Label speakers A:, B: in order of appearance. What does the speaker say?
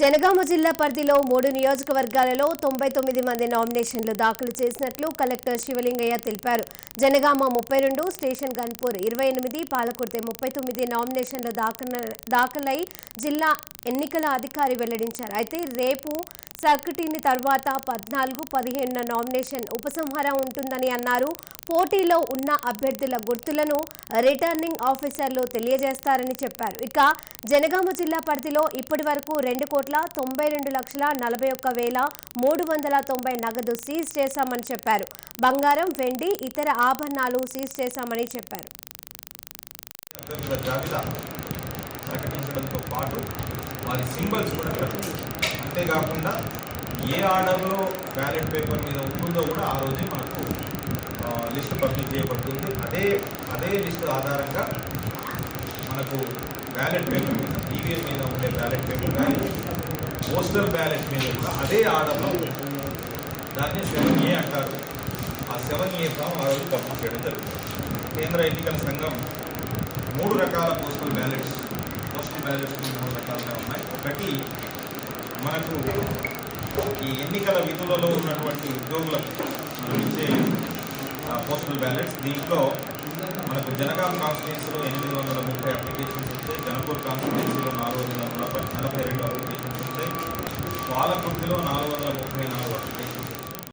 A: జనగామ జిల్లా పరిధిలో 3 నియోజకవర్గాలలో 99 మంది నామినేషన్లు దాఖలు చేసినట్లు కలెక్టర్ శివలింగయ్య తెలిపారు. జనగామ 32, స్టేషన్ గన్పూర్ 28, పాలకుర్తి 39 నామినేషన్లు దాఖలై జిల్లా ఎన్నికల అధికారి వెల్లడించారు. అయితే రేపు సర్క్యూటిని తర్వాత 14, 15 నామినేషన్ ఉపసంహారం ఉంటుందని అన్నారు. పోటీలో ఉన్న అభ్యర్థుల గుర్తులను రిటర్నింగ్ ఆఫీసర్లు తెలియజేస్తారని చెప్పారు. ఇక జనగామ జిల్లా పరిధిలో ఇప్పటి వరకు 2,92,41,390 నగదు సీజ్ చేశామని చెప్పారు. బంగారం, వెండి, ఇతర ఆభరణాలు సీజ్ చేశామని చెప్పారు.
B: ప్రకటించడంతో పాటు వారి సింబల్స్ కూడా అంతేకాకుండా ఏ ఆర్డర్లో బ్యాలెట్ పేపర్ మీద ఉంటుందో కూడా ఆ రోజే మనకు లిస్ట్ పబ్లిష్ చేయబడుతుంది. అదే లిస్టు ఆధారంగా మనకు బ్యాలెట్ పేపర్ మీద ఈవీఎం మీద ఉండే బ్యాలెట్ పేపర్ కానీ పోస్టల్ బ్యాలెట్ మీద కూడా అదే ఆర్డర్లో దాన్ని 7A అంటారు. ఆ 7A ఫామ్ ఆ రోజు పబ్లిష్ చేయడం జరుగుతుంది. కేంద్ర ఎన్నికల సంఘం 3 రకాల పోస్టల్ బ్యాలెట్స్ 3 రకాలుగా ఉన్నాయి. ఒకటి మనకు ఈ ఎన్నికల విధులలో ఉన్నటువంటి ఉద్యోగులకు మనం ఇచ్చే పోస్టల్ బ్యాలెట్స్. దీంట్లో మనకు జనగాం కాన్స్టిట్యున్సీలో 830 అప్లికేషన్స్ వచ్చాయి. జనపూర్ కాన్స్టిట్యున్సీలో 442 అప్లికేషన్స్ వచ్చాయి. పాలకుర్తిలో 400